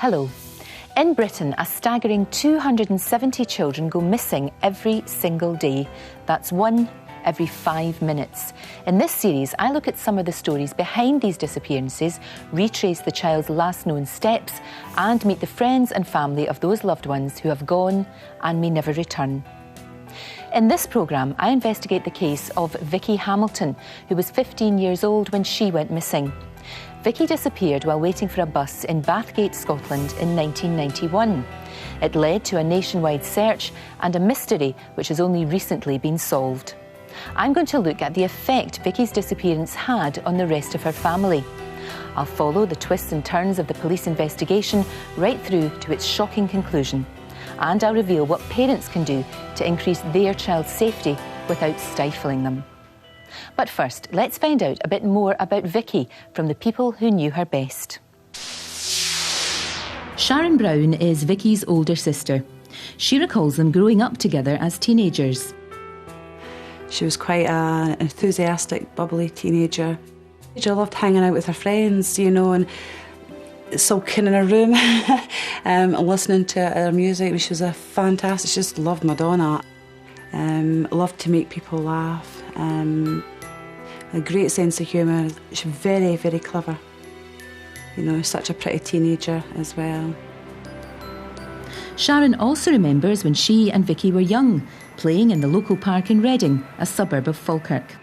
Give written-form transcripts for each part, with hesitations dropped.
Hello. In Britain, a staggering 270 children go missing every single day. That's one every 5 minutes. In this series, I look at some of the stories behind these disappearances, retrace the child's last known steps, and meet the friends and family of those loved ones who have gone and may never return. In this programme, I investigate the case of Vicki Hamilton, who was 15 years old when she went missing. Vicki disappeared while waiting for a bus in Bathgate, Scotland in 1991. It led to a nationwide search and a mystery which has only recently been solved. I'm going to look at the effect Vicki's disappearance had on the rest of her family. I'll follow the twists and turns of the police investigation right through to its shocking conclusion. And I'll reveal what parents can do to increase their child's safety without stifling them. But first, let's find out a bit more about Vicki from the people who knew her best. Sharon Brown is Vicki's older sister. She recalls them growing up together as teenagers. She was quite an enthusiastic, bubbly teenager. She loved hanging out with her friends, you know, and sulking in her room and listening to her music. She was a fantastic, she just loved Madonna. Loved to make people laugh. A great sense of humour. She's very, very clever. You know, such a pretty teenager as well. Sharon also remembers when she and Vicki were young, playing in the local park in Reading, a suburb of Falkirk.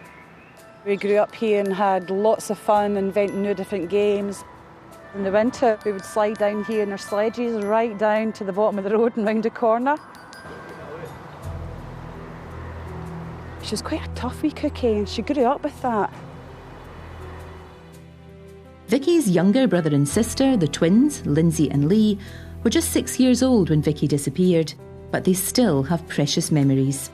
We grew up here and had lots of fun, inventing new different games. In the winter, we would slide down here in our sledges right down to the bottom of the road and round the corner. She was quite a tough wee cookie and she grew up with that. Vicki's younger brother and sister, the twins, Lindsay and Lee, were just 6 years old when Vicki disappeared, but they still have precious memories.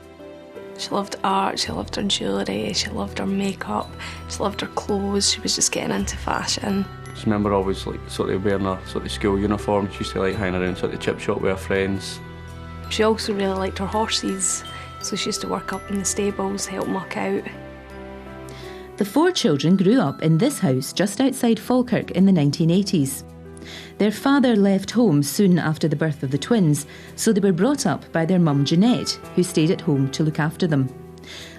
She loved art, she loved her jewellery, she loved her makeup, she loved her clothes, she was just getting into fashion. I just remember always sort of wearing a sort of school uniform. She used to hanging around sort of chip shop with her friends. She also really liked her horses, so she used to work up in the stables, help muck out. The four children grew up in this house just outside Falkirk in the 1980s. Their father left home soon after the birth of the twins, so they were brought up by their mum Jeanette, who stayed at home to look after them.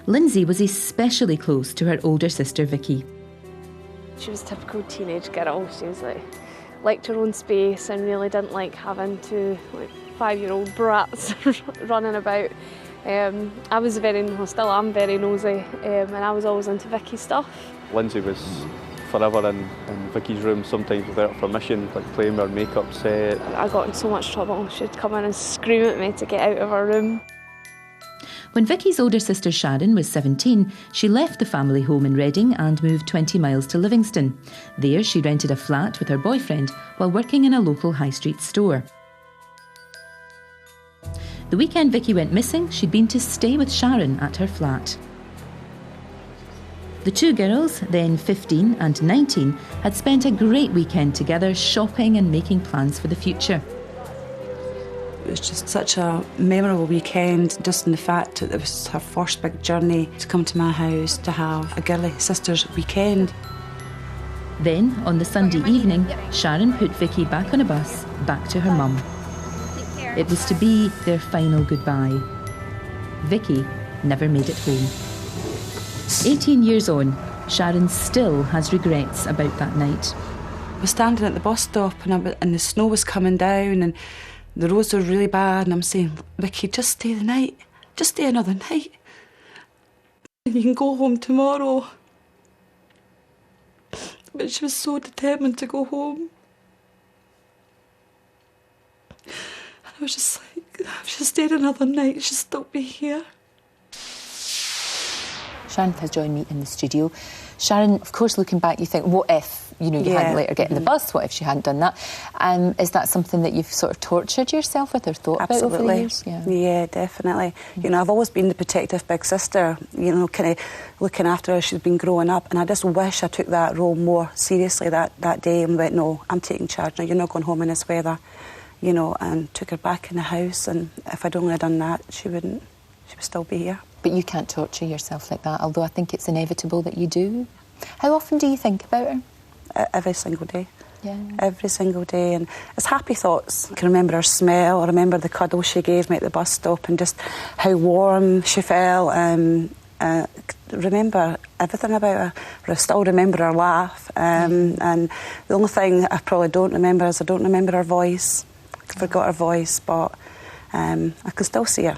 Lindsay was especially close to her older sister Vicki. She was a typical teenage girl. She was liked her own space and really didn't like having two 5-year-old brats running about. I was still am very nosy, and I was always into Vicky's stuff. Lindsay was forever in Vicky's room, sometimes without permission, playing with her makeup set. I got in so much trouble. She'd come in and scream at me to get out of her room. When Vicki's older sister Sharon was 17, she left the family home in Reading and moved 20 miles to Livingston. There she rented a flat with her boyfriend while working in a local high street store. The weekend Vicki went missing, she'd been to stay with Sharon at her flat. The two girls, then 15 and 19, had spent a great weekend together shopping and making plans for the future. It was just such a memorable weekend, just in the fact that it was her first big journey to come to my house to have a girly sister's weekend. Then, on the Sunday evening, Sharon put Vicki back on a bus, back to her mum. It was to be their final goodbye. Vicki never made it home. 18 years on, Sharon still has regrets about that night. I was standing at the bus stop and the snow was coming down and the roads were really bad, and I'm saying, Vicki, just stay the night. Just stay another night. And you can go home tomorrow. But she was so determined to go home. I was just like, if she stayed another night, she'd still be here. Sharon has joined me in the studio. Sharon, of course, looking back, you think, what if, you hadn't let her get in the bus? What if she hadn't done that? Is that something that you've sort of tortured yourself with or thought about over the years? Yeah, definitely. You know, I've always been the protective big sister, kind of looking after her. She's been growing up, and I just wish I took that role more seriously that day and went, no, I'm taking charge now. You're not going home in this weather, and took her back in the house. And if I'd only done that, she would still be here. But you can't torture yourself like that, although I think it's inevitable that you do. How often do you think about her? Every single day. every single day, and it's happy thoughts. I can remember her smell, I remember the cuddle she gave me at the bus stop and just how warm she felt. Remember everything about her. I still remember her laugh, and the only thing I probably don't remember is I don't remember her voice. I forgot her voice, but I can still see her.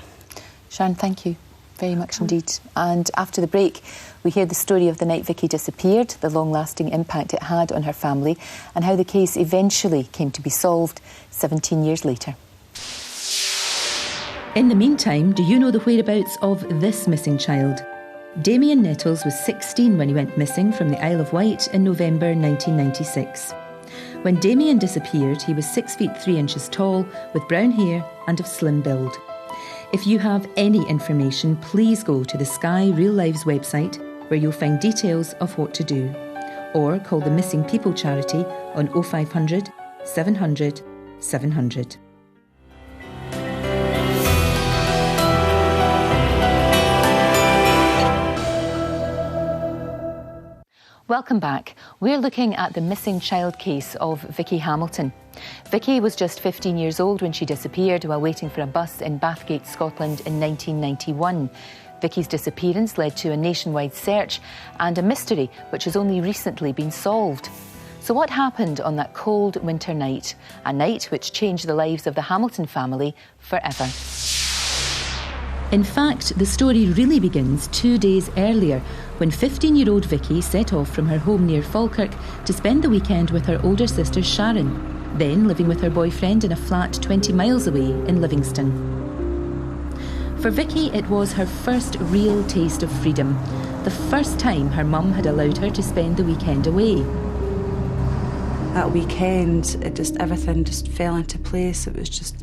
Sharon, thank you very much indeed. And after the break, we hear the story of the night Vicky disappeared, the long-lasting impact it had on her family, and how the case eventually came to be solved 17 years later. In the meantime, do you know the whereabouts of this missing child? Damien Nettles was 16 when he went missing from the Isle of Wight in November 1996. When Damien disappeared, he was 6 feet 3 inches tall, with brown hair and of slim build. If you have any information, please go to the Sky Real Lives website, where you'll find details of what to do. Or call the Missing People charity on 0500 700 700. Welcome back. We're looking at the missing child case of Vicki Hamilton. Vicki was just 15 years old when she disappeared while waiting for a bus in Bathgate, Scotland in 1991. Vicki's disappearance led to a nationwide search and a mystery which has only recently been solved. So what happened on that cold winter night? A night which changed the lives of the Hamilton family forever. In fact, the story really begins 2 days earlier, when 15-year-old Vicki set off from her home near Falkirk to spend the weekend with her older sister Sharon, then living with her boyfriend in a flat 20 miles away in Livingston. For Vicki, it was her first real taste of freedom, the first time her mum had allowed her to spend the weekend away. That weekend, everything just fell into place. It was just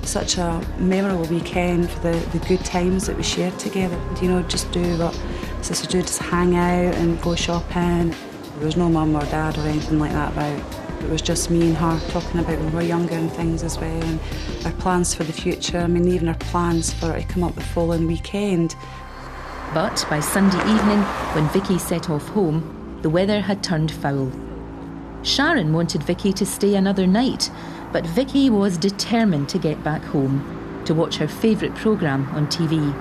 such a memorable weekend for the good times that we shared together. You know, just do what sisters do, just hang out and go shopping. There was no mum or dad or anything like that about. It was just me and her talking about when we were younger and things as well, and our plans for the future. I mean, even our plans for her to come up the following weekend. But by Sunday evening, when Vicki set off home, the weather had turned foul. Sharon wanted Vicki to stay another night, but Vicki was determined to get back home, to watch her favourite programme on TV.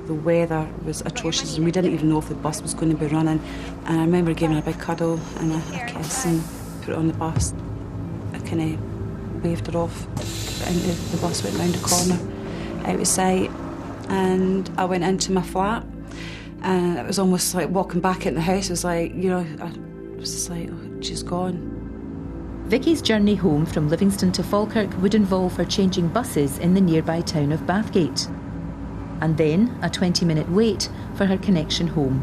The weather was atrocious and we didn't even know if the bus was going to be running. And I remember giving her a big cuddle and a kiss and put her on the bus. I kind of waved her off and the bus went round the corner out of sight, and I went into my flat, and it was almost like walking back in the house. It was like, you know, I was just like, oh, she's gone. Vicki's journey home from Livingston to Falkirk would involve her changing buses in the nearby town of Bathgate. And then a 20-minute wait for her connection home.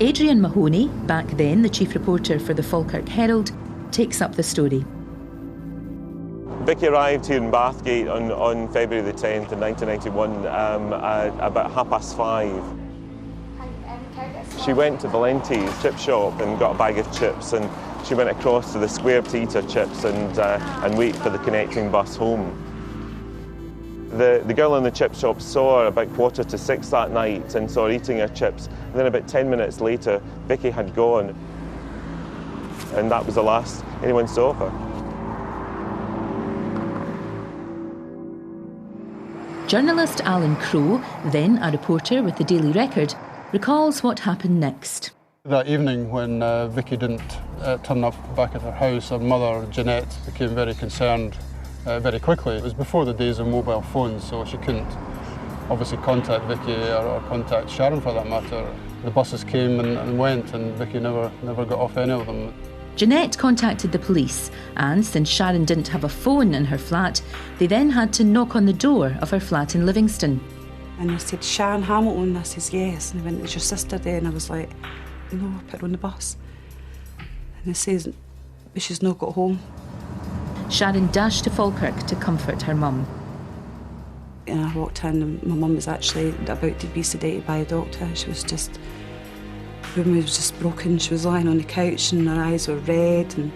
Adrian Mahoney, back then the chief reporter for the Falkirk Herald, takes up the story. Vicki arrived here in Bathgate on February the 10th in 1991 at about 5:30. She went to Valenti's chip shop and got a bag of chips, and she went across to the square to eat her chips and wait for the connecting bus home. The girl in the chip shop saw her about 5:45 that night and saw her eating her chips. And then about 10 minutes later, Vicki had gone. And that was the last anyone saw of her. Journalist Alan Crowe, then a reporter with the Daily Record, recalls what happened next. That evening when Vicki didn't turn up back at her house, her mother, Jeanette, became very concerned very quickly. It was before the days of mobile phones, so she couldn't obviously contact Vicki or contact Sharon for that matter. The buses came and went, and Vicki never got off any of them. Jeanette contacted the police, and since Sharon didn't have a phone in her flat, they then had to knock on the door of her flat in Livingston. And they said, Sharon Hamilton? I says, yes. And they went, is your sister there? And I was like, no, I put her on the bus. And they says, but she's not got home. Sharon dashed to Falkirk to comfort her mum. And I walked in and my mum was actually about to be sedated by a doctor. She was just, the room was just broken. She was lying on the couch and her eyes were red and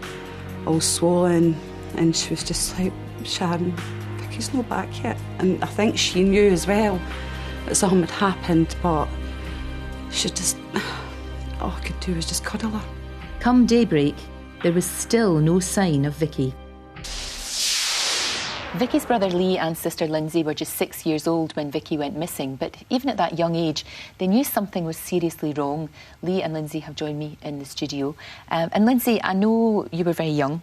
all swollen. And she was just like, Sharon, Vicky's not back yet. And I think she knew as well that something had happened, but She just, all I could do was just cuddle her. Come daybreak, there was still no sign of Vicky. Vicky's brother Lee and sister Lindsay were just 6 years old when Vicky went missing, but even at that young age, they knew something was seriously wrong. Lee and Lindsay have joined me in the studio. And Lindsay, I know you were very young,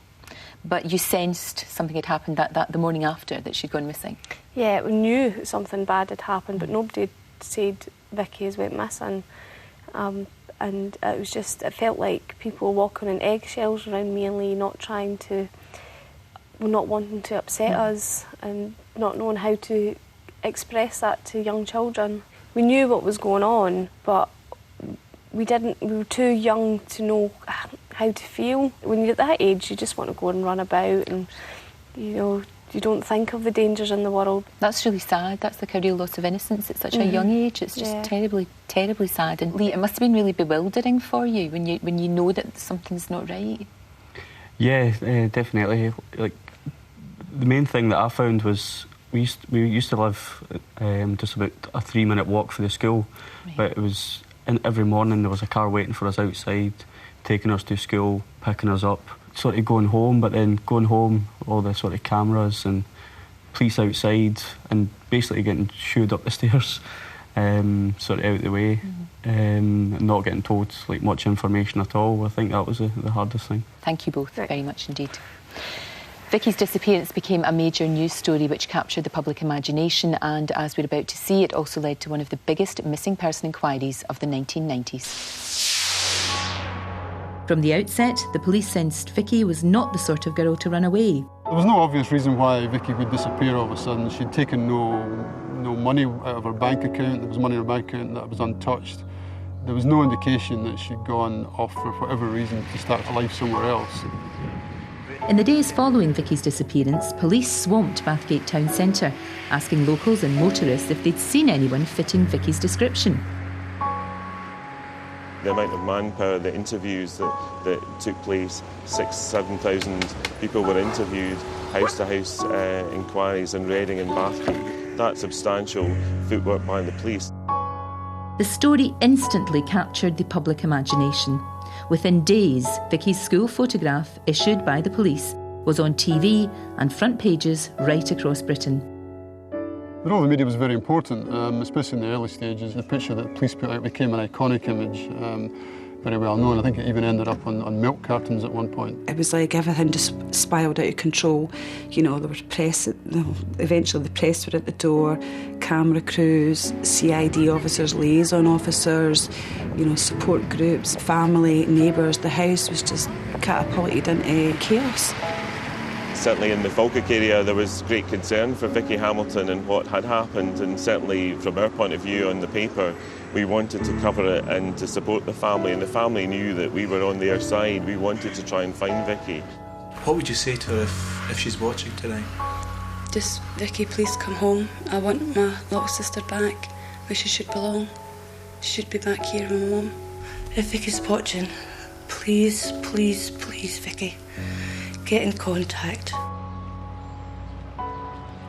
but you sensed something had happened that the morning after that she'd gone missing. Yeah, we knew something bad had happened, but nobody had said Vicky has went missing. And it was just, it felt like people were walking on eggshells around me and Lee, not wanting to upset us and not knowing how to express that to young children. We knew what was going on, but we were too young to know how to feel. When you're at that age, you just want to go and run about and, you know, you don't think of the dangers in the world. That's really sad. That's like a real loss of innocence at such a young age. It's just terribly, terribly sad. And Lee, it must have been really bewildering for you when you know that something's not right. Yeah, definitely. Like, the main thing that I found was we used to live just about a 3-minute walk from the school, but it was every morning there was a car waiting for us outside, taking us to school, picking us up, sort of going home, but then going home, all the sort of cameras and police outside and basically getting shooed up the stairs, sort of out of the way, not getting told like much information at all. I think that was the hardest thing. Thank you both very much indeed. Vicky's disappearance became a major news story which captured the public imagination, and as we're about to see, it also led to one of the biggest missing person inquiries of the 1990s. From the outset, the police sensed Vicky was not the sort of girl to run away. There was no obvious reason why Vicky would disappear all of a sudden. She'd taken no money out of her bank account. There was money in her bank account that was untouched. There was no indication that she'd gone off for whatever reason to start a life somewhere else. In the days following Vicky's disappearance, police swamped Bathgate town centre, asking locals and motorists if they'd seen anyone fitting Vicky's description. The amount of manpower, the interviews that took place, 6,000-7,000 people were interviewed, house-to-house inquiries in Reading and Bathgate. That's substantial footwork by the police. The story instantly captured the public imagination. Within days, Vicky's school photograph, issued by the police, was on TV and front pages right across Britain. The role of the media was very important, especially in the early stages. The picture that the police put out became an iconic image, very well known. I think it even ended up on milk cartons at one point. It was like everything just spiralled out of control. You know, there was press, eventually the press were at the door, camera crews, CID officers, liaison officers, you know, support groups, family, neighbours. The house was just catapulted into chaos. Certainly in the Falkirk area there was great concern for Vicki Hamilton and what had happened, and certainly from our point of view on the paper we wanted to cover it and to support the family, and the family knew that we were on their side. We wanted to try and find Vicki. What would you say to her if she's watching tonight? Just, Vicki, please come home. I want my little sister back where she should belong. She should be back here with my mum. If Vicki's watching, please, please, please, Vicki, get in contact.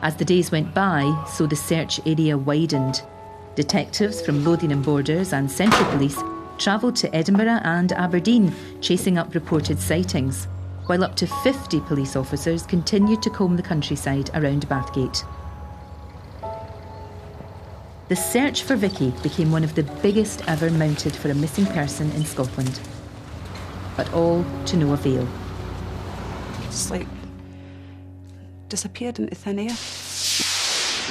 As the days went by, so the search area widened. Detectives from Lothian and Borders and Central Police travelled to Edinburgh and Aberdeen, chasing up reported sightings, while up to 50 police officers continued to comb the countryside around Bathgate. The search for Vicki became one of the biggest ever mounted for a missing person in Scotland. But all to no avail. Just like disappeared into thin air.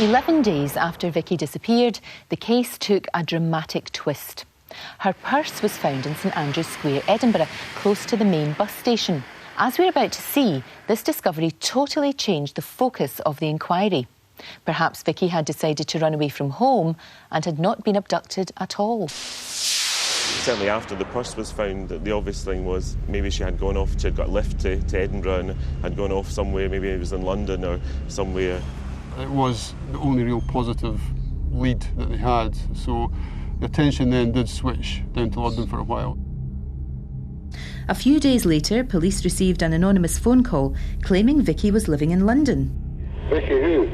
11 days after Vicki disappeared, the case took a dramatic twist. Her purse was found in St Andrew's Square, Edinburgh, close to the main bus station. As we're about to see, this discovery totally changed the focus of the inquiry. Perhaps Vicki had decided to run away from home and had not been abducted at all. Certainly after the purse was found, the obvious thing was maybe she had gone off, she had got a lift to Edinburgh and had gone off somewhere, maybe it was in London or somewhere. It was the only real positive lead that they had, so the attention then did switch down to London for a while. A few days later, police received an anonymous phone call claiming Vicki was living in London. Vicki who?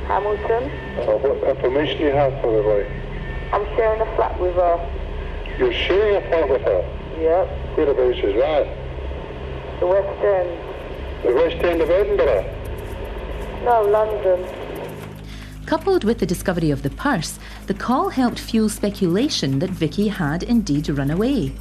Hamilton. What information do you have for her, boy? I'm sharing a flat with her. You're sharing a flat with her? Yep. Whereabouts is that? The West End. The West End of Edinburgh? No, London. Coupled with the discovery of the purse, the call helped fuel speculation that Vicki had indeed run away.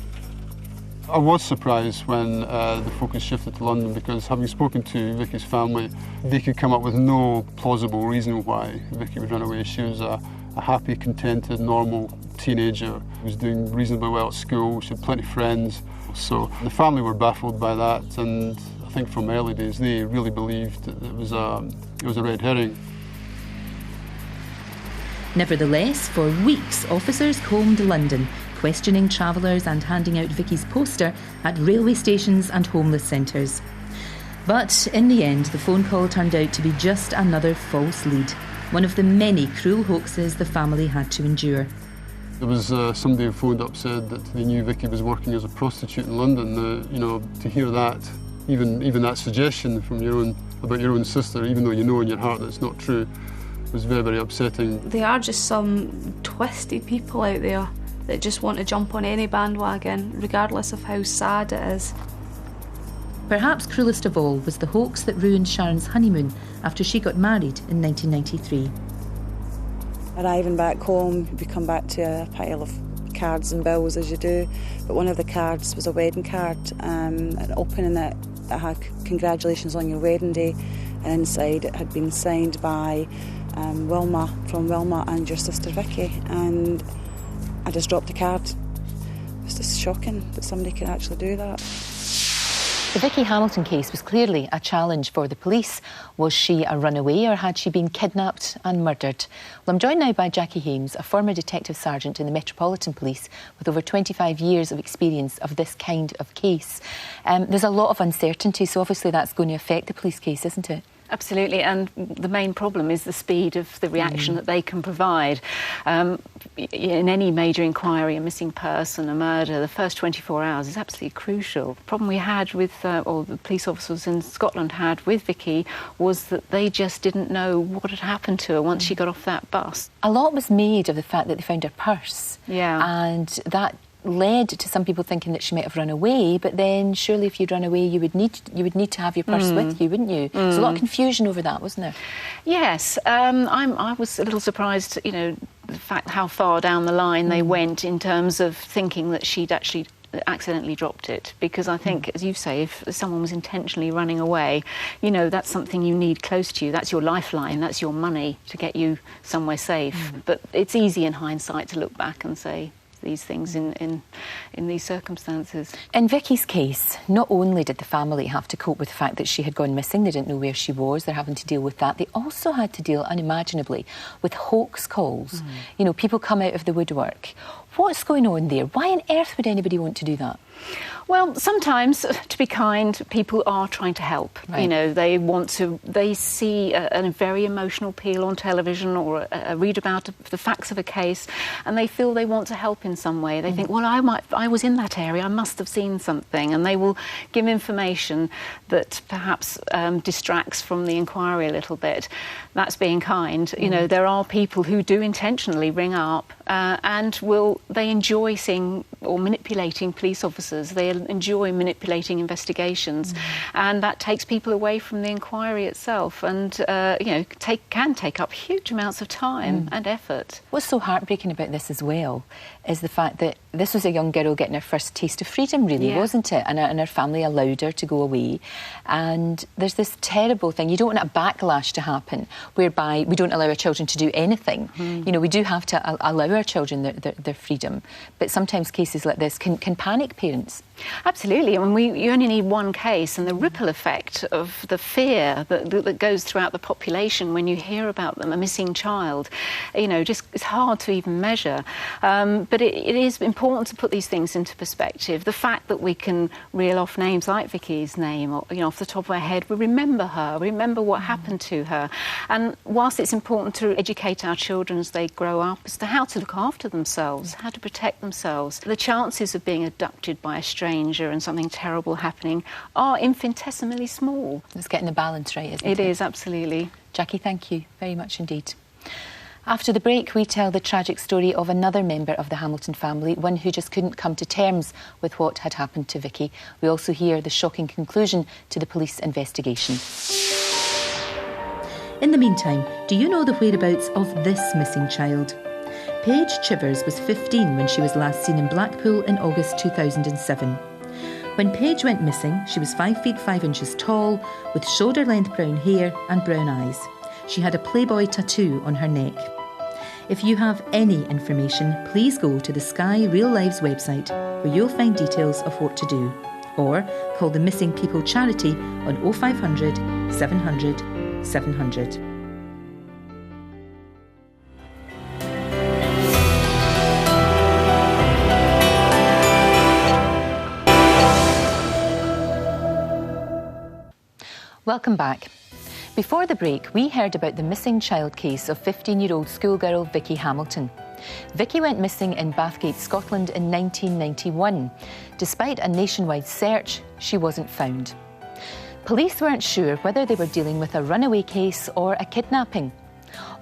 I was surprised when the focus shifted to London, because having spoken to Vicki's family, they could come up with no plausible reason why Vicki would run away. She was a happy, contented, normal teenager who was doing reasonably well at school. She had plenty of friends. So the family were baffled by that, and I think from early days they really believed that it was a red herring. Nevertheless, for weeks, officers combed London, questioning travellers and handing out Vicki's poster at railway stations and homeless centres. But in the end, the phone call turned out to be just another false lead, one of the many cruel hoaxes the family had to endure. There was somebody who phoned up, said that they knew Vicki was working as a prostitute in London. You know, to hear that, even that suggestion from about your own sister, even though you know in your heart that it's not true, was very, very upsetting. There are just some twisted people out there that just want to jump on any bandwagon, regardless of how sad it is. Perhaps cruelest of all was the hoax that ruined Sharon's honeymoon after she got married in 1993. Arriving back home, we come back to a pile of cards and bills, as you do, but one of the cards was a wedding card, and opening it had congratulations on your wedding day, and inside it had been signed by Wilma, from Wilma and your sister Vicky, and I just dropped the card. It was just shocking that somebody could actually do that. The Vicki Hamilton case was clearly a challenge for the police. Was she a runaway or had she been kidnapped and murdered? Well, I'm joined now by Jackie Hames, a former detective sergeant in the Metropolitan Police with over 25 years of experience of this kind of case. There's a lot of uncertainty, so obviously that's going to affect the police case, isn't it? Absolutely, and the main problem is the speed of the reaction that they can provide. In any major inquiry, a missing person, a murder, the first 24 hours is absolutely crucial. The problem we had with, or the police officers in Scotland had with Vicki, was that they just didn't know what had happened to her once she got off that bus. A lot was made of the fact that they found her purse. Yeah. And that led to some people thinking that she might have run away, but then surely if you'd run away you would need to have your purse with you, wouldn't you? There's a lot of confusion over that, wasn't there? Yes, I was a little surprised, you know, the fact how far down the line they went in terms of thinking that she'd actually accidentally dropped it, because I think, as you say, if someone was intentionally running away, you know, that's something you need close to you. That's your lifeline, that's your money to get you somewhere safe. But it's easy in hindsight to look back and say these things in these circumstances. In Vicky's case, not only did the family have to cope with the fact that she had gone missing, they didn't know where she was, they're having to deal with that, they also had to deal unimaginably with hoax calls. You know, people come out of the woodwork. What's going on there? Why on earth would anybody want to do that? Well, sometimes, to be kind, people are trying to help. Right. You know, they see a very emotional appeal on television or read about the facts of a case, and they feel they want to help in some way. They think, well, I was in that area, I must have seen something, and they will give information that perhaps distracts from the inquiry a little bit. That's being kind. You know, there are people who do intentionally ring up and they enjoy seeing or manipulating police officers. They enjoy manipulating investigations, and that takes people away from the inquiry itself, and you know, can take up huge amounts of time and effort. What's so heartbreaking about this as well is the fact that this was a young girl getting her first taste of freedom, really, wasn't it? And her family allowed her to go away. And there's this terrible thing. You don't want a backlash to happen whereby we don't allow our children to do anything. You know, we do have to allow our children their freedom. But sometimes cases like this can panic parents. Absolutely. I mean, you only need one case, and the ripple effect of the fear that goes throughout the population when you hear about them, a missing child, you know, just it's hard to even measure. But it is important to put these things into perspective. The fact that we can reel off names like Vicky's name, or, you know, off the top of our head, we remember her, remember what happened to her. And whilst it's important to educate our children as they grow up as to how to look after themselves, how to protect themselves, the chances of being abducted by a stranger and something terrible happening are infinitesimally small. It's getting the balance right, isn't it? It is, absolutely. Jackie, thank you very much indeed. After the break, we tell the tragic story of another member of the Hamilton family, one who just couldn't come to terms with what had happened to Vicky. We also hear the shocking conclusion to the police investigation. In the meantime, do you know the whereabouts of this missing child? Paige Chivers was 15 when she was last seen in Blackpool in August 2007. When Paige went missing, she was 5 feet 5 inches tall, with shoulder-length brown hair and brown eyes. She had a Playboy tattoo on her neck. If you have any information, please go to the Sky Real Lives website, where you'll find details of what to do. Or call the Missing People charity on 0500 700 700. Welcome back. Before the break, we heard about the missing child case of 15-year-old schoolgirl Vicki Hamilton. Vicki went missing in Bathgate, Scotland in 1991. Despite a nationwide search, she wasn't found. Police weren't sure whether they were dealing with a runaway case or a kidnapping.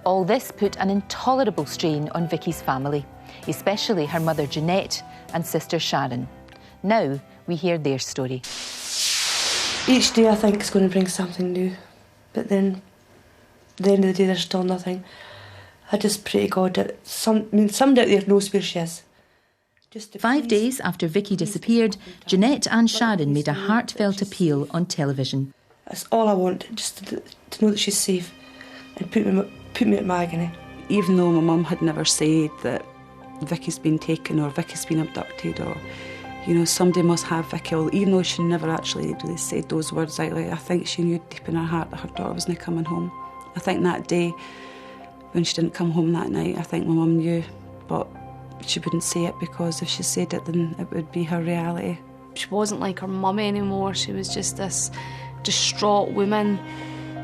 All this put an intolerable strain on Vicki's family, especially her mother Jeanette and sister Sharon. Now we hear their story. Each day I think is going to bring something new. But then, at the end of the day, there's still nothing. I just pray to God that somebody out there knows where she is. 5 days after Vicki disappeared, Jeanette and Sharon made a heartfelt appeal on television. That's all I want, just to know that she's safe and put me at my agony. Even though my mum had never said that Vicky's been taken or Vicky's been abducted or, you know, somebody must have Vicky, even though she never actually really said those words out loud, I think she knew deep in her heart that her daughter wasn't coming home. I think that day, when she didn't come home that night, I think my mum knew, but she wouldn't say it because if she said it, then it would be her reality. She wasn't like her mum anymore. She was just this distraught woman.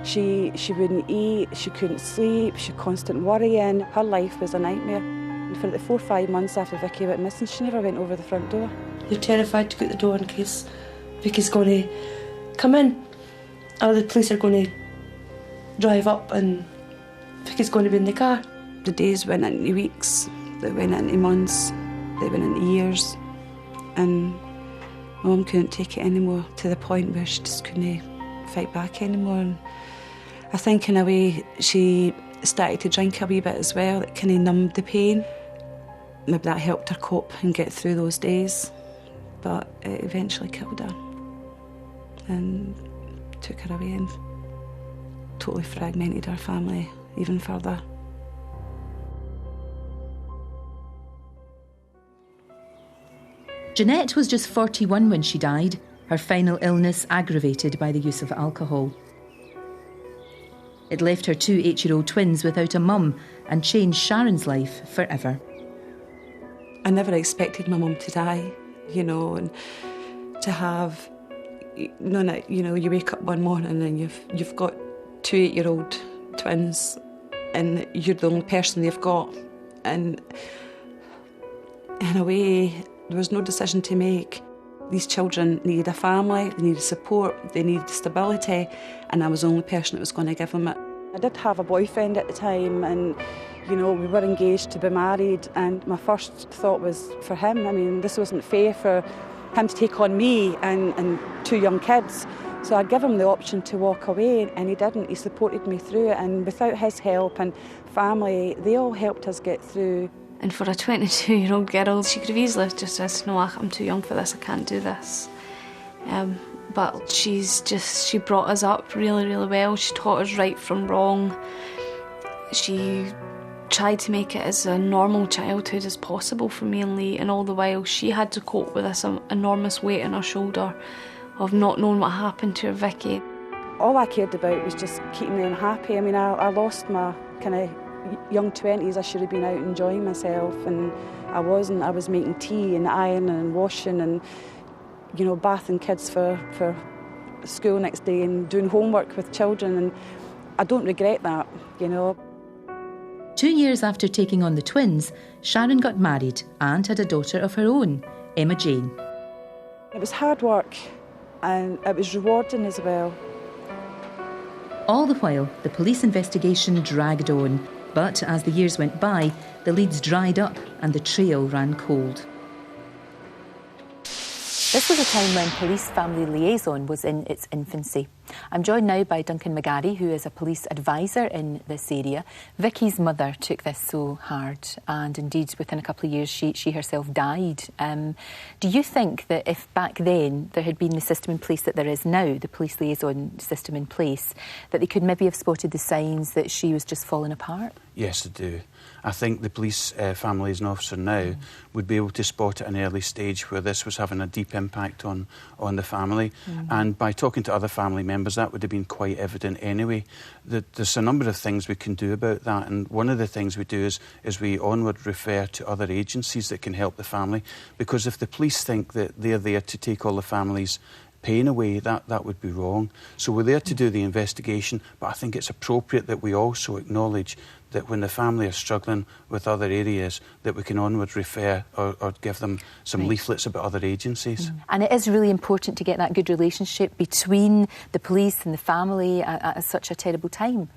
She wouldn't eat, she couldn't sleep, she constant worrying. Her life was a nightmare. And for the 4 or 5 months after Vicky went missing, she never went over the front door. You're terrified to go out the door in case Vicky's going to come in, or the police are going to drive up and Vicky's going to be in the car. The days went into weeks, they went into months, they went into years, and my mum couldn't take it anymore, to the point where she just couldn't fight back anymore. And I think in a way she started to drink a wee bit as well. It kind of numbed the pain. Maybe that helped her cope and get through those days. But it eventually killed her and took her away and totally fragmented her family even further. Jeanette was just 41 when she died, her final illness aggravated by the use of alcohol. It left her 2 8-year-old twins without a mum and changed Sharon's life forever. I never expected my mum to die, you know, and to have, you know, you wake up one morning and you've got 2 8-year-old twins and you're the only person they've got. And in a way, there was no decision to make. These children needed a family, they needed support, they needed stability, and I was the only person that was going to give them it. I did have a boyfriend at the time, and you know, we were engaged to be married, and my first thought was for him. I mean, this wasn't fair for him to take on me and 2 young kids. So I'd give him the option to walk away, and he didn't. He supported me through it, and without his help and family, they all helped us get through. And for a 22-year-old girl, she could have easily just said, no, I'm too young for this, I can't do this. But she brought us up really, really well. She taught us right from wrong. She tried to make it as a normal childhood as possible for me and Lee, and all the while she had to cope with this enormous weight on her shoulder of not knowing what happened to her Vicky. All I cared about was just keeping them happy. I mean, I lost my kind of young 20s. I should have been out enjoying myself, and I wasn't. I was making tea and ironing and washing and, you know, bathing kids for school next day and doing homework with children, and I don't regret that, you know. 2 years after taking on the twins, Sharon got married and had a daughter of her own, Emma Jane. It was hard work and it was rewarding as well. All the while, the police investigation dragged on. But as the years went by, the leads dried up and the trail ran cold. This was a time when police family liaison was in its infancy. I'm joined now by Duncan McGarry, who is a police advisor in this area. Vicky's mother took this so hard, and indeed within a couple of years she herself died. Do you think that if back then there had been the system in place that there is now, the police liaison system in place, that they could maybe have spotted the signs that she was just falling apart? Yes, I do. I think the police family liaison officer now would be able to spot at an early stage where this was having a deep impact on the family. And by talking to other family members, that would have been quite evident anyway. There's a number of things we can do about that, and one of the things we do is we onward refer to other agencies that can help the family, because if the police think that they're there to take all the family's pain away, that would be wrong. So we're there to do the investigation, but I think it's appropriate that we also acknowledge that when the family are struggling with other areas, that we can onward refer or give them some leaflets about other agencies. And it is really important to get that good relationship between the police and the family at such a terrible time.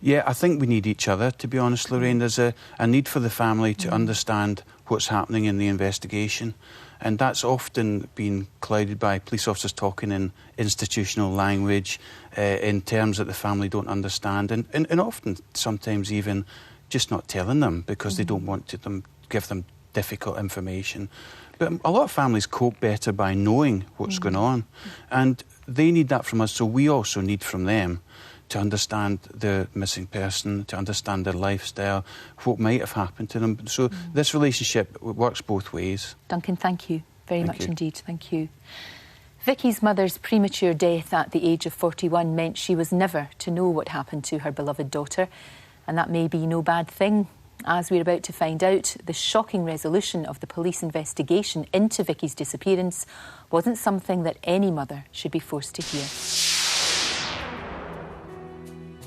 Yeah, I think we need each other, to be honest, Lorraine. There's a need for the family to understand what's happening in the investigation. And that's often been clouded by police officers talking in institutional language, in terms that the family don't understand, and often sometimes even just not telling them because they don't want to give them difficult information. But a lot of families cope better by knowing what's going on, and they need that from us, so we also need from them to understand the missing person, to understand their lifestyle, what might have happened to them. So this relationship works both ways. Duncan, thank you very much indeed. Thank you. Vicky's mother's premature death at the age of 41 meant she was never to know what happened to her beloved daughter, and that may be no bad thing. As we're about to find out, the shocking resolution of the police investigation into Vicky's disappearance wasn't something that any mother should be forced to hear.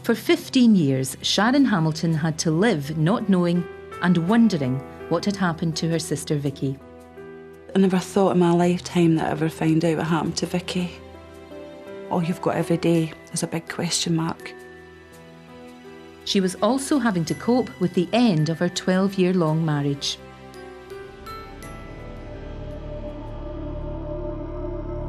For 15 years, Sharon Hamilton had to live not knowing and wondering what had happened to her sister Vicky. I never thought in my lifetime that I'd ever find out what happened to Vicky. All you've got every day is a big question mark. She was also having to cope with the end of her 12-year-long marriage.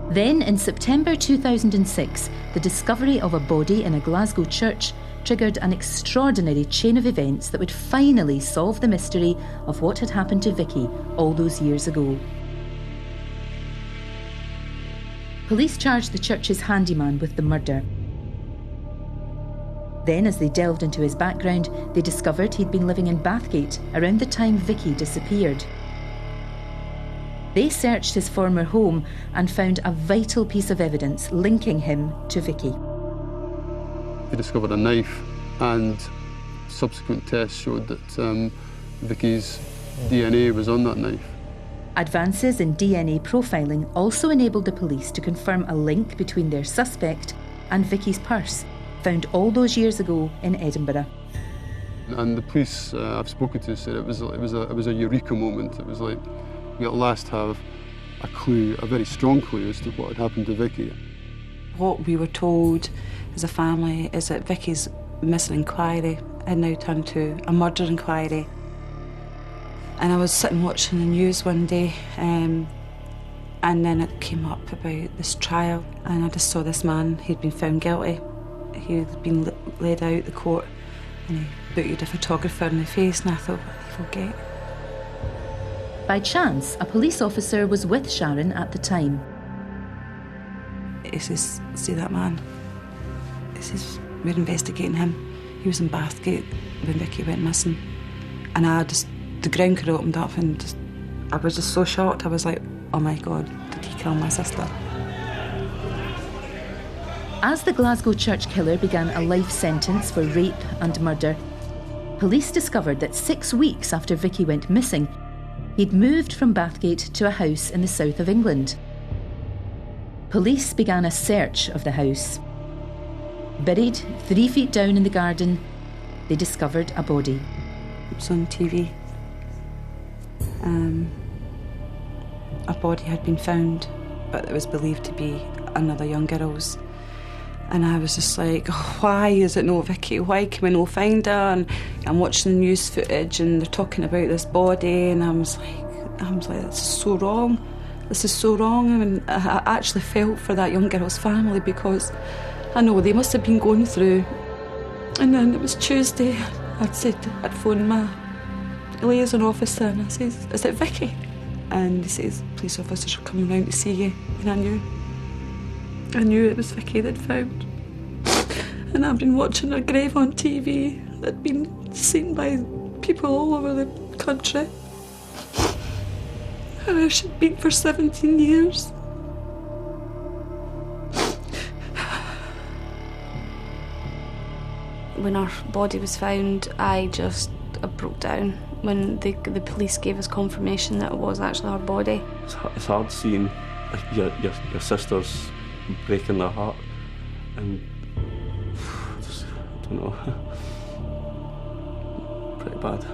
Then, in September 2006, the discovery of a body in a Glasgow church triggered an extraordinary chain of events that would finally solve the mystery of what had happened to Vicky all those years ago. Police charged the church's handyman with the murder. Then, as they delved into his background, they discovered he'd been living in Bathgate around the time Vicky disappeared. They searched his former home and found a vital piece of evidence linking him to Vicky. They discovered a knife, and subsequent tests showed that Vicky's DNA was on that knife. Advances in DNA profiling also enabled the police to confirm a link between their suspect and Vicky's purse, found all those years ago in Edinburgh. And the police I've spoken to said it was a eureka moment. It was like we at last have a clue, a very strong clue as to what had happened to Vicky. What we were told as a family is that Vicky's missing inquiry had now turned to a murder inquiry. And I was sitting watching the news one day, and then it came up about this trial, and I just saw this man who'd been found guilty. He had been laid out the court, and he booted a photographer in the face, and I thought, forget. By chance, a police officer was with Sharon at the time. He says, see that man? He says, we're investigating him. He was in Bathgate when Vicky went missing. And the ground could opened up, and I was just so shocked. I was like, oh my God, did he kill my sister? As the Glasgow church killer began a life sentence for rape and murder, police discovered that 6 weeks after Vicky went missing, he'd moved from Bathgate to a house in the south of England. Police began a search of the house. Buried 3 feet down in the garden, they discovered a body. It was on TV. A body had been found, but it was believed to be another young girl's. And I was just like, oh, why is it no Vicky? Why can we no find her? And I'm watching the news footage and they're talking about this body, and I was like, this is so wrong. This is so wrong. I mean, I actually felt for that young girl's family, because I know they must have been going through. And then it was Tuesday. I'd phoned my liaison officer and I says, is it Vicky? And he says, police officers are coming round to see you. And I knew it was Vicky they'd found. And I've been watching her grave on TV. That'd been seen by people all over the country. Where she'd been for 17 years. When our body was found, I broke down when the police gave us confirmation that it was actually our body. It's hard seeing your sisters breaking their heart, and I don't know, pretty bad.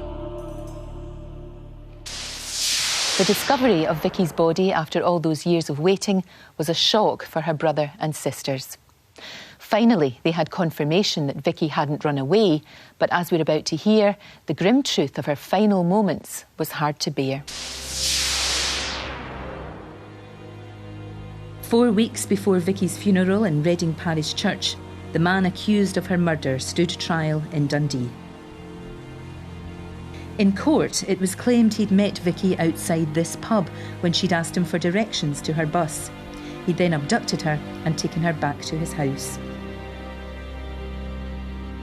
The discovery of Vicky's body after all those years of waiting was a shock for her brother and sisters. Finally, they had confirmation that Vicky hadn't run away, but as we're about to hear, the grim truth of her final moments was hard to bear. 4 weeks before Vicky's funeral in Reading Parish Church, the man accused of her murder stood trial in Dundee. In court, it was claimed he'd met Vicky outside this pub when she'd asked him for directions to her bus. He'd then abducted her and taken her back to his house.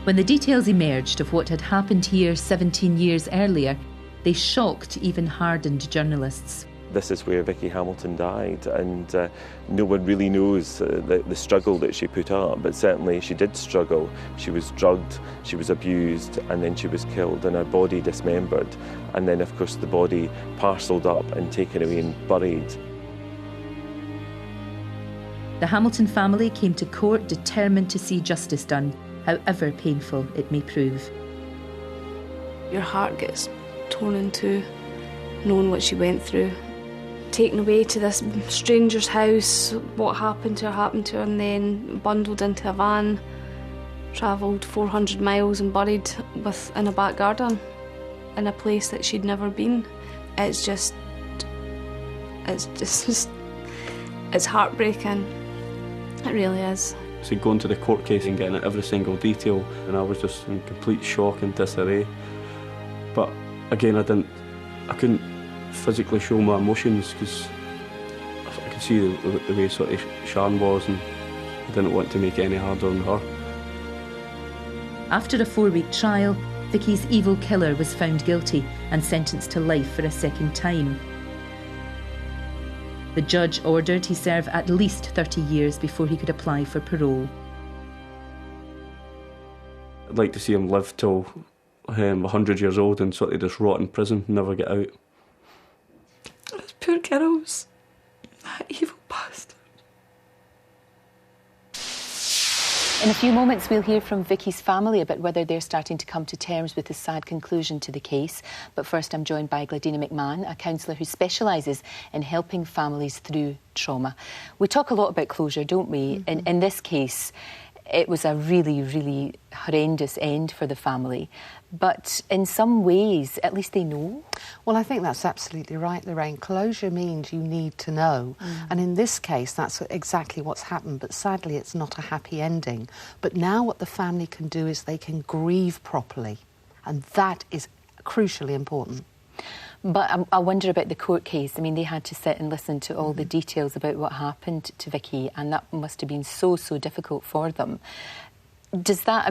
When the details emerged of what had happened here 17 years earlier, they shocked even hardened journalists. This is where Vicki Hamilton died, and no one really knows the struggle that she put up, but certainly she did struggle. She was drugged, she was abused, and then she was killed, and her body dismembered, and then of course the body parcelled up and taken away and buried. The Hamilton family came to court determined to see justice done, however painful it may prove. Your heart gets torn in two, knowing what she went through. Taken away to this stranger's house, what happened to her, and then bundled into a van, travelled 400 miles and buried in a back garden, in a place that she'd never been. It's heartbreaking. It really is. So going to the court case and getting every single detail, and I was just in complete shock and disarray. But again, I couldn't physically show my emotions because I could see the way sort of Sharon was, and I didn't want to make it any harder on her. After a 4-week trial, Vicky's evil killer was found guilty and sentenced to life for a second time. The judge ordered he serve at least 30 years before he could apply for parole. I'd like to see him live till 100 years old and sort of just rot in prison, never get out. Those poor girls, that evil bastard. In a few moments, we'll hear from Vicky's family about whether they're starting to come to terms with the sad conclusion to the case. But first, I'm joined by Gladina McMahon, a counsellor who specialises in helping families through trauma. We talk a lot about closure, don't we? Mm-hmm. In this case, it was a really, really horrendous end for the family. But in some ways, at least they know. Well, I think that's absolutely right, Lorraine. Closure means you need to know. And in this case, that's exactly what's happened. But sadly, it's not a happy ending. But now what the family can do is they can grieve properly. And that is crucially important. But I wonder about the court case. I mean, they had to sit and listen to all the details about what happened to Vicky, and that must have been so difficult for them. Is that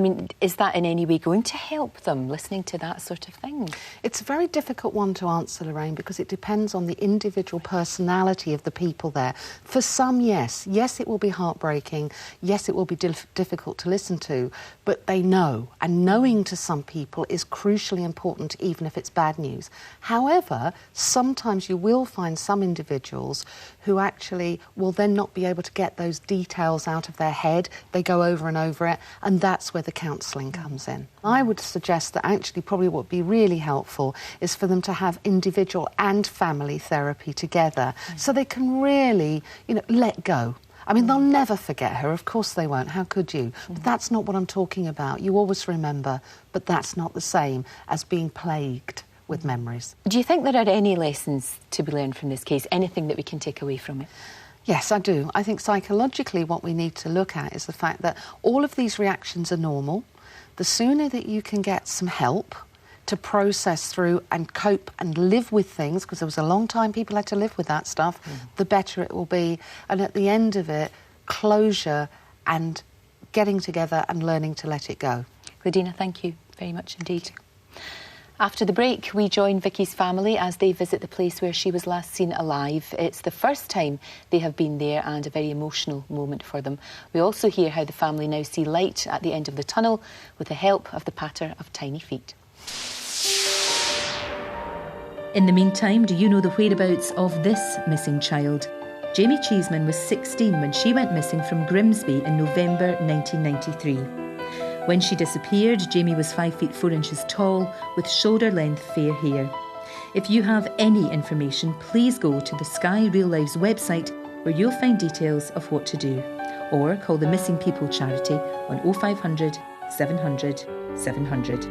in any way going to help them, listening to that sort of thing? It's a very difficult one to answer, Lorraine, because it depends on the individual personality of the people there. For some, yes, it will be heartbreaking. Yes, it will be difficult to listen to, but they know. And knowing to some people is crucially important, even if it's bad news. However, sometimes you will find some individuals who actually will then not be able to get those details out of their head. They go over and over it, and that's where the counselling comes in. I would suggest that actually probably what would be really helpful is for them to have individual and family therapy together so they can really, let go. I mean, they'll never forget her, of course they won't, how could you? But that's not what I'm talking about. You always remember, but that's not the same as being plagued with memories. Do you think there are any lessons to be learned from this case? Anything that we can take away from it? Yes, I do. I think psychologically what we need to look at is the fact that all of these reactions are normal. The sooner that you can get some help to process through and cope and live with things, because there was a long time people had to live with that stuff, the better it will be. And at the end of it, closure and getting together and learning to let it go. Gladina, thank you very much indeed. After the break, we join Vicky's family as they visit the place where she was last seen alive. It's the first time they have been there and a very emotional moment for them. We also hear how the family now see light at the end of the tunnel with the help of the patter of tiny feet. In the meantime, do you know the whereabouts of this missing child? Jamie Cheeseman was 16 when she went missing from Grimsby in November 1993. When she disappeared, Jamie was 5 feet 4 inches tall with shoulder-length fair hair. If you have any information, please go to the Sky Real Lives website where you'll find details of what to do. Or call the Missing People charity on 0500 700 700.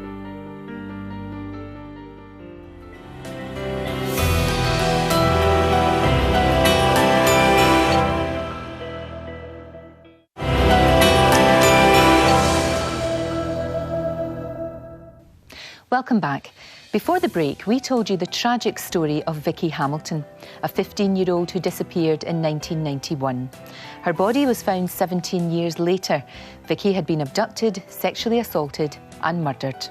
Welcome back. Before the break, we told you the tragic story of Vicki Hamilton, a 15-year-old who disappeared in 1991. Her body was found 17 years later. Vicki had been abducted, sexually assaulted and murdered.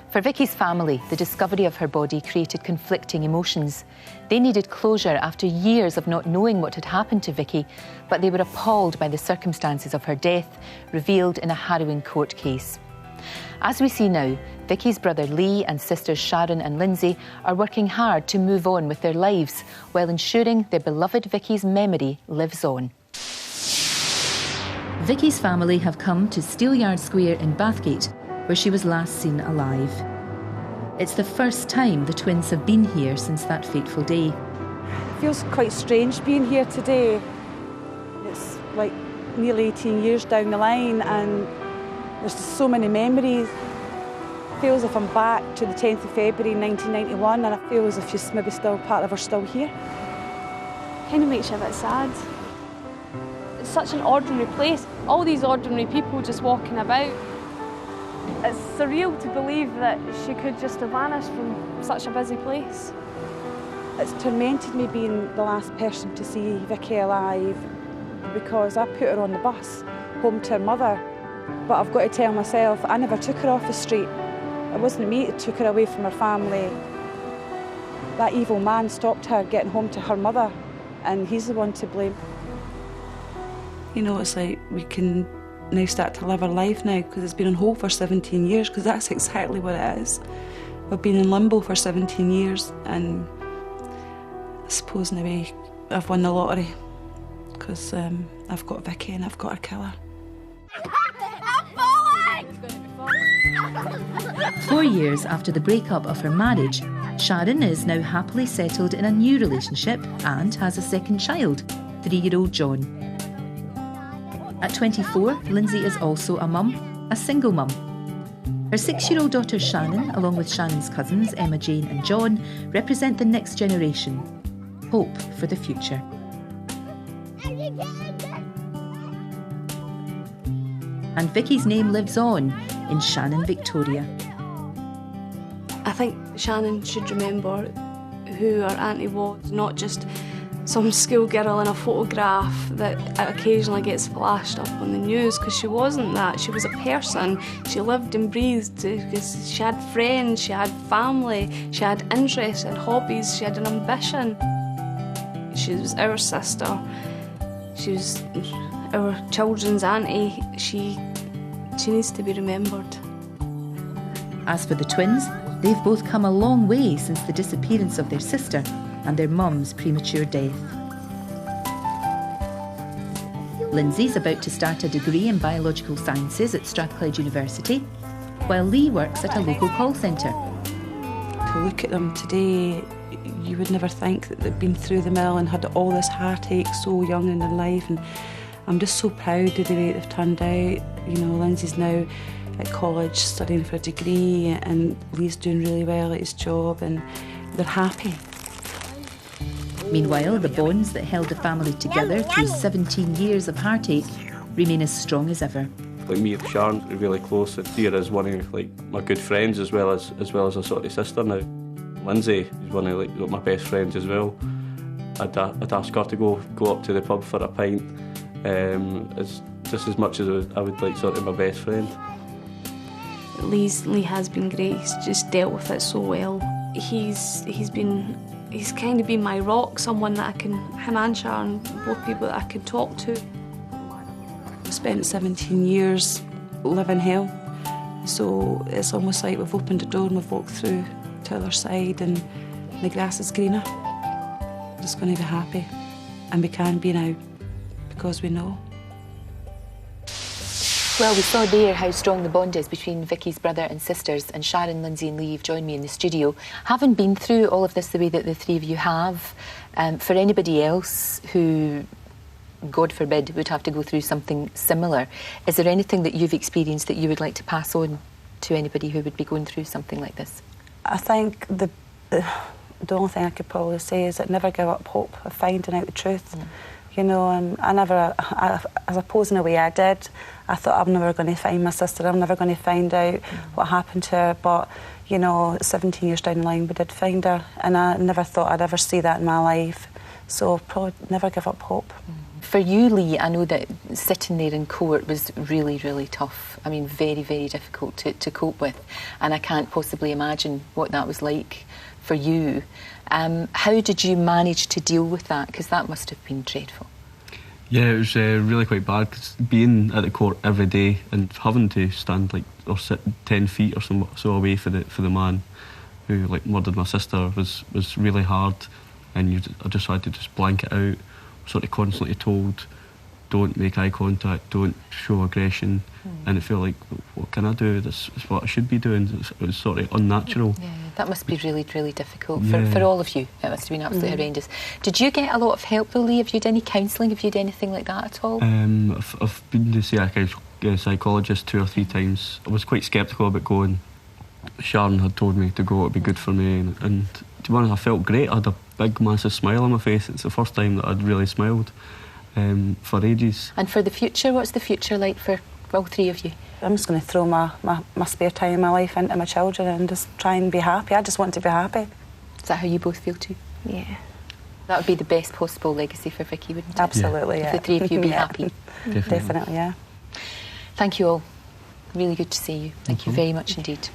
For Vicki's family, the discovery of her body created conflicting emotions. They needed closure after years of not knowing what had happened to Vicki, but they were appalled by the circumstances of her death, revealed in a harrowing court case. As we see now, Vicki's brother Lee and sisters Sharon and Lindsay are working hard to move on with their lives while ensuring their beloved Vicki's memory lives on. Vicki's family have come to Steelyard Square in Bathgate, where she was last seen alive. It's the first time the twins have been here since that fateful day. It feels quite strange being here today. It's like nearly 18 years down the line and there's just so many memories. It feels as if I'm back to the 10th of February 1991 and I feel as if she's maybe still part of her still here. Kind of makes you a bit sad. It's such an ordinary place, all these ordinary people just walking about. It's surreal to believe that she could just have vanished from such a busy place. It's tormented me being the last person to see Vicki alive because I put her on the bus home to her mother. But I've got to tell myself, I never took her off the street. It wasn't me that took her away from her family. That evil man stopped her getting home to her mother, and he's the one to blame. You know, it's like we can now start to live our life now because it's been on hold for 17 years, because that's exactly what it is. We've been in limbo for 17 years, and I suppose in a way I've won the lottery because I've got Vicki and I've got her killer. 4 years after the breakup of her marriage, Sharon is now happily settled in a new relationship and has a second child, 3-year-old John. At 24, Lindsay is also a mum, a single mum. Her 6-year-old daughter Shannon, along with Shannon's cousins Emma, Jane and John, represent the next generation. Hope for the future. And Vicki's name lives on in Shannon, Victoria. I think Shannon should remember who her auntie was, not just some schoolgirl in a photograph that occasionally gets flashed up on the news, because she wasn't that. She was a person. She lived and breathed because she had friends, she had family, she had interests and hobbies, she had an ambition. She was our sister. She was our children's auntie. She needs to be remembered. As for the twins, they've both come a long way since the disappearance of their sister and their mum's premature death. Lindsay's about to start a degree in biological sciences at Strathclyde University, while Lee works at a local call centre. To look at them today, you would never think that they'd been through the mill and had all this heartache so young in their life, and I'm just so proud of the way they've turned out. You know, Lindsay's now at college studying for a degree, and Lee's doing really well at his job, and they're happy. Meanwhile, the bonds that held the family together through 17 years of heartache remain as strong as ever. Like me and Sharon are really close. Thea is one of like my good friends as well as a sort of sister now. Lindsay is one of like my best friends as well. I'd ask her to go up to the pub for a pint, as just as much as I would like sort of my best friend. Lee has been great. He's just dealt with it so well. He's kind of been my rock, someone that him and Sharon, both people that I could talk to. I've spent 17 years living hell, so it's almost like we've opened the door and we've walked through to the other side, and the grass is greener. We're just going to be happy, and we can be now because we know. Well, we saw there how strong the bond is between Vicky's brother and sisters, and Sharon, Lindsay and Lee have joined me in the studio. Having been through all of this the way that the three of you have, for anybody else who, God forbid, would have to go through something similar, is there anything that you've experienced that you would like to pass on to anybody who would be going through something like this? I think the only thing I could probably say is that never give up hope of finding out the truth. You know, and I suppose in a way I did. I thought I'm never going to find my sister, I'm never going to find out what happened to her, but, you know, 17 years down the line we did find her, and I never thought I'd ever see that in my life. So probably never give up hope. For you, Lee, I know that sitting there in court was really, really tough. I mean, very, very difficult to cope with, and I can't possibly imagine what that was like for you. How did you manage to deal with that? Because that must have been dreadful. Yeah, it was really quite bad, because being at the court every day and having to stand like or sit 10 feet or so away for the man who like murdered my sister was really hard, and I just had to just blank it out. Sort of constantly told, don't make eye contact, don't show aggression, and it felt like, what can I do? This is what I should be doing. It was sort of unnatural. Yeah, that must be really, really difficult for all of you. It must have been absolutely horrendous. Did you get a lot of help though, Lee? Have you had any counselling? Have you had anything like that at all? I've been to see a psychologist 2 or 3 times. I was quite sceptical about going. Sharon had told me to go, it'd be good for me, and to be honest, I felt great. I had a big, massive smile on my face. It's the first time that I'd really smiled for ages. And for the future, what's the future like for all 3 of you? I'm just going to throw my spare time in my life into my children and just try and be happy. I just want to be happy. Is that how you both feel too? Yeah. That would be the best possible legacy for Vicky, wouldn't it? Absolutely, yeah. If the 3 of you be happy. Definitely, yeah. Thank you all. Really good to see you. Thank you very much indeed.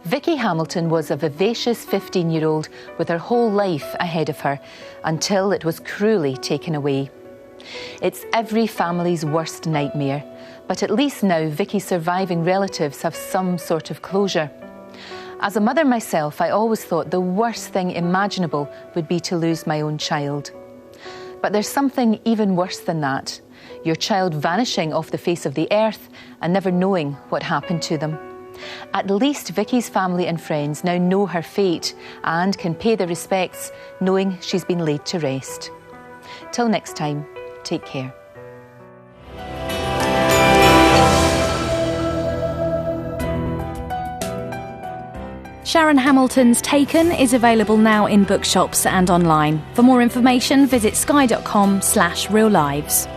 Vicki Hamilton was a vivacious 15-year-old with her whole life ahead of her until it was cruelly taken away. It's every family's worst nightmare, but at least now Vicky's surviving relatives have some sort of closure. As a mother myself, I always thought the worst thing imaginable would be to lose my own child. But there's something even worse than that: your child vanishing off the face of the earth and never knowing what happened to them. At least Vicky's family and friends now know her fate and can pay their respects knowing she's been laid to rest. Till next time, take care. Sharon Hamilton's Taken is available now in bookshops and online. For more information, visit sky.com/reallives.